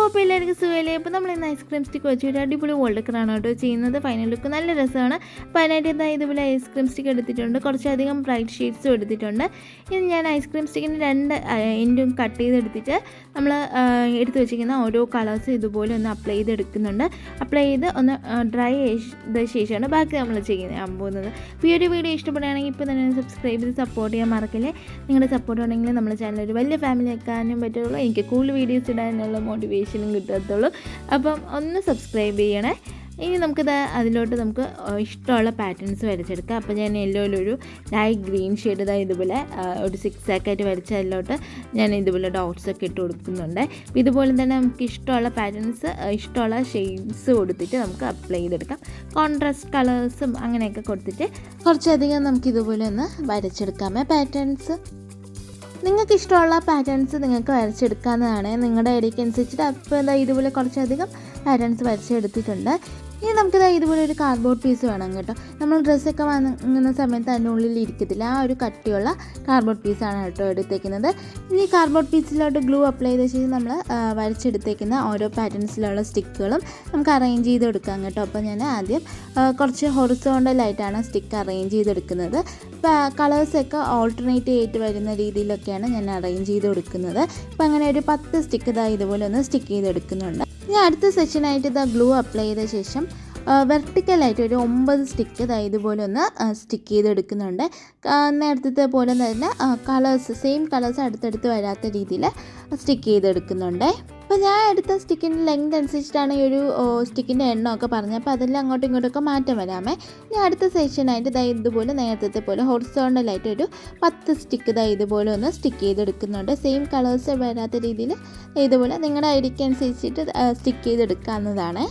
അപ്പോൾ എല്ലാവർക്കും സുഖമല്ലേ? അപ്പോൾ നമ്മൾ ഇന്ന് ഐസ്ക്രീം സ്റ്റിക്ക് വെച്ചിട്ട് അടിപൊളി ഗോൾഡ് ഡെക്കറാണ് കേട്ടോ ചെയ്യുന്നത്. ഫൈനൽ ലുക്ക് നല്ല രസമാണ്. അപ്പോൾ അതിനായിട്ട് ഇതുപോലെ ഐസ്ക്രീം സ്റ്റിക്ക് എടുത്തിട്ടുണ്ട്, കുറച്ചധികം ബ്രൈറ്റ് ഷെയ്ഡ്സും എടുത്തിട്ടുണ്ട്. ഇനി ഞാൻ ഐസ്ക്രീം സ്റ്റിക്കിന് 2 എൻഡും കട്ട് ചെയ്തെടുത്തിട്ട് നമ്മൾ എടുത്ത് വെച്ചിരിക്കുന്ന ഓരോ കളേഴ്സും ഇതുപോലെ ഒന്ന് അപ്ലൈ ചെയ്തെടുക്കുന്നുണ്ട്. അപ്ലൈ ചെയ്ത് ഒന്ന് ഡ്രൈ ചെയ്ത ശേഷമാണ് ബാക്കി നമ്മൾ ചെയ്യാൻ പോകുന്നത്. അപ്പോൾ ഈ ഒരു വീഡിയോ ഇഷ്ടപ്പെടുകയാണെങ്കിൽ ഇപ്പോൾ തന്നെ സബ്സ്ക്രൈബ് ചെയ്ത് സപ്പോർട്ട് ചെയ്യാൻ മറക്കല്ലേ. നിങ്ങളുടെ സപ്പോർട്ട് ഉണ്ടെങ്കിൽ നമ്മുടെ ചാനൽ ഒരു വലിയ ഫാമിലി ആക്കാനും പറ്റുള്ളൂ, എനിക്ക് കൂടുതൽ വീഡിയോസ് ഇടാനുള്ള മോട്ടിവേഷനും കിട്ടത്തുള്ളൂ. അപ്പം ഒന്ന് സബ്സ്ക്രൈബ് ചെയ്യണേ. ഇനി അതിലോട്ട് നമുക്ക് ഇഷ്ടമുള്ള പാറ്റേൺസ് വരച്ചെടുക്കാം. അപ്പോൾ ഞാൻ യെല്ലോയിലൊരു ലൈറ്റ് ഗ്രീൻ ഷെയ്ഡ് ഇതുപോലെ ഒരു 6 ആയിട്ട് വരച്ച അതിലോട്ട് ഞാൻ ഇതുപോലെ ഡോട്ട്സൊക്കെ ഇട്ട് കൊടുക്കുന്നുണ്ട്. അപ്പോൾ ഇതുപോലെ തന്നെ നമുക്ക് ഇഷ്ടമുള്ള പാറ്റേൺസ് ഇഷ്ടമുള്ള ഷെയ്ഡ്സ് കൊടുത്തിട്ട് നമുക്ക് അപ്ലൈ ചെയ്തെടുക്കാം. കോൺട്രാസ്റ്റ് കളേഴ്സും അങ്ങനെയൊക്കെ കൊടുത്തിട്ട് കുറച്ചധികം നമുക്ക് ഇതുപോലെ ഒന്ന് വരച്ചെടുക്കാമേ പാറ്റേൺസ്. നിങ്ങൾക്ക് ഇഷ്ടമുള്ള പാറ്റേൺസ് നിങ്ങൾക്ക് വരച്ചെടുക്കാവുന്നതാണ്, നിങ്ങളുടെ ഐഡിയക്ക് അനുസരിച്ചിട്ട്. അപ്പോൾ ഇതുപോലെ കുറച്ചധികം പാറ്റേൺസ് വരച്ചെടുത്തിട്ടുണ്ട്. ഇനി ഇതുപോലെ ഒരു കാർഡ്ബോർഡ് പീസ് വേണം കേട്ടോ. നമ്മൾ ഡ്രസ്സൊക്കെ വാങ്ങുന്ന സമയത്ത് അതിൻ്റെ ഉള്ളിൽ ഇരിക്കത്തില്ല, ആ ഒരു കട്ടിയുള്ള കാർഡ്ബോർഡ് പീസാണ് കേട്ടോ എടുത്തേക്കുന്നത്. ഇനി കാർഡ്ബോർഡ് പീസിലോട്ട് ഗ്ലൂ അപ്ലൈ ചെയ്ത ശേഷം നമ്മൾ വരച്ചെടുത്തേക്കുന്ന ഓരോ പാറ്റേൺസിലുള്ള സ്റ്റിക്കുകളും നമുക്ക് അറേഞ്ച് ചെയ്തെടുക്കാം കേട്ടോ. അപ്പോൾ ഞാൻ ആദ്യം കുറച്ച് ഹൊറിസോണ്ടലായിട്ടാണ് സ്റ്റിക്ക് അറേഞ്ച് ചെയ്തെടുക്കുന്നത്. കളേഴ്സൊക്കെ ഓൾട്ടർനേറ്റ് ചെയ്തിട്ട് വരുന്ന രീതിയിലൊക്കെയാണ് ഞാൻ അറേഞ്ച് ചെയ്ത് കൊടുക്കുന്നത്. അപ്പോൾ അങ്ങനെ ഒരു 10 സ്റ്റിക്ക് ഇതുപോലെ ഒന്ന് സ്റ്റിക്ക് ചെയ്തെടുക്കുന്നുണ്ട്. ഇനി അടുത്ത സെക്ഷനായിട്ട് ഗ്ലൂ അപ്ലൈ ചെയ്ത ശേഷം വെർട്ടിക്കലായിട്ട് ഒരു 9 സ്റ്റിക്ക് ഇതുപോലെ ഒന്ന് സ്റ്റിക്ക് ചെയ്തെടുക്കുന്നുണ്ട്. നേരത്തെ പോലെ തന്നെ സെയിം കളേഴ്സ് അടുത്തടുത്ത് വരാത്ത രീതിയിൽ സ്റ്റിക്ക് ചെയ്തെടുക്കുന്നുണ്ട്. അപ്പോൾ ഞാൻ എടുത്ത സ്റ്റിക്കിൻ്റെ ലെങ്ത് അനുസരിച്ചിട്ടാണ് ഈ ഒരു സ്റ്റിക്കിൻ്റെ എണ്ണമൊക്കെ പറഞ്ഞത്. അപ്പോൾ അതെല്ലാം അങ്ങോട്ടും ഇങ്ങോട്ടൊക്കെ മാറ്റം വരാമേ. ഇനി അടുത്ത സെക്ഷനായിട്ട് ഇതുപോലെ നേരത്തെ പോലെ ഹൊറിസോണ്ടലായിട്ട് ഒരു 10 സ്റ്റിക്ക് ഇതുപോലെ ഒന്ന് സ്റ്റിക്ക് ചെയ്തെടുക്കുന്നുണ്ട്. സെയിം കളേഴ്സ് വരാത്ത രീതിയിൽ ഇതുപോലെ നിങ്ങളുടെ ഐഡിയക്ക് അനുസരിച്ചിട്ട് സ്റ്റിക്ക് ചെയ്തെടുക്കാവുന്നതാണ്.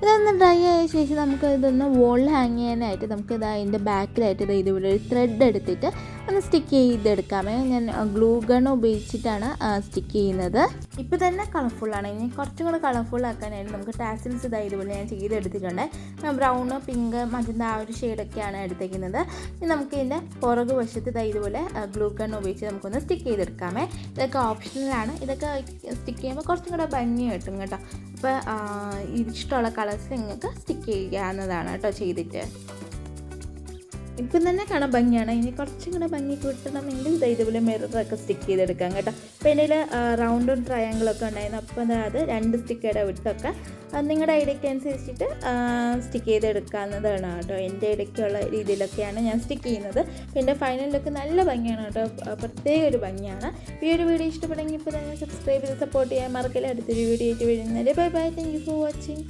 ഇതൊന്ന് ഡ്രൈ ആയ ശേഷം നമുക്ക് ഇതൊന്ന് വോളിൽ ഹാങ് ചെയ്യാനായിട്ട് നമുക്ക് അതിൻ്റെ ബാക്കിലായിട്ട് ഇതുപോലെ ഒരു ത്രെഡ് എടുത്തിട്ട് ഒന്ന് സ്റ്റിക്ക് ചെയ്തെടുക്കാമേ. ഞാൻ ഗ്ലൂ ഗൺ ഉപയോഗിച്ചിട്ടാണ് സ്റ്റിക്ക് ചെയ്യുന്നത്. ഇപ്പോൾ തന്നെ കളർഫുള്ളാണ്. ഇനി കുറച്ചും കൂടെ കളർഫുൾ ആക്കാനായിട്ട് നമുക്ക് ടാസിൽസ് ഇതുപോലെ ഞാൻ ചെയ്തെടുത്തിട്ടുണ്ട്. ബ്രൗണ്, പിങ്ക്, മജന്ത ആ ഒരു ഷെയ്ഡൊക്കെയാണ് എടുത്തേക്കുന്നത്. ഇനി നമുക്ക് ഇതിൻ്റെ പുറകു വശത്ത് ഇതുപോലെ ഗ്ലൂ ഗൺ ഉപയോഗിച്ച് നമുക്കൊന്ന് സ്റ്റിക്ക് ചെയ്തെടുക്കാമേ. ഇതൊക്കെ ഓപ്ഷണലാണ്. ഇതൊക്കെ സ്റ്റിക്ക് ചെയ്യുമ്പോൾ കുറച്ചും കൂടെ ഭംഗി കിട്ടും കേട്ടോ. അപ്പോൾ ഇഷ്ടമുള്ള കളേഴ്സ് നിങ്ങൾക്ക് സ്റ്റിക്ക് ചെയ്യാവുന്നതാണ് കേട്ടോ ചെയ്തിട്ട്. ഇപ്പം തന്നെ കാണാൻ ഭംഗിയാണ്. ഇനി കുറച്ചും കൂടെ ഭംഗി കിട്ടണമെങ്കിൽ ഇതുപോലെ മിററൊക്കെ സ്റ്റിക്ക് ചെയ്തെടുക്കാം കേട്ടോ. അപ്പോൾ എൻ്റെ റൗണ്ടും ട്രയാങ്കിളൊക്കെ ഉണ്ടായിരുന്നു. അപ്പോൾ അത് 2 സ്റ്റിക്കയുടെ വിട്ടൊക്കെ നിങ്ങളുടെ ഐഡിയക്ക് അനുസരിച്ചിട്ട് സ്റ്റിക്ക് ചെയ്തെടുക്കാവുന്നതാണ് കേട്ടോ. എൻ്റെ ഇടയ്ക്കുള്ള രീതിയിലൊക്കെയാണ് ഞാൻ സ്റ്റിക്ക് ചെയ്യുന്നത്. അപ്പോൾ എൻ്റെ ഫൈനൽ ലുക്ക് നല്ല ഭംഗിയാണ് കേട്ടോ, പ്രത്യേക ഒരു ഭംഗിയാണ്. ഈ ഒരു വീഡിയോ ഇഷ്ടപ്പെടുമെങ്കിൽ ഇപ്പോൾ തന്നെ സബ്സ്ക്രൈബ് ചെയ്ത് സപ്പോർട്ട് ചെയ്യാൻ മറക്കില്ല. അടുത്തൊരു വീഡിയോ ആയിട്ട് വരുന്നത്. Bye bye, thank you for watching.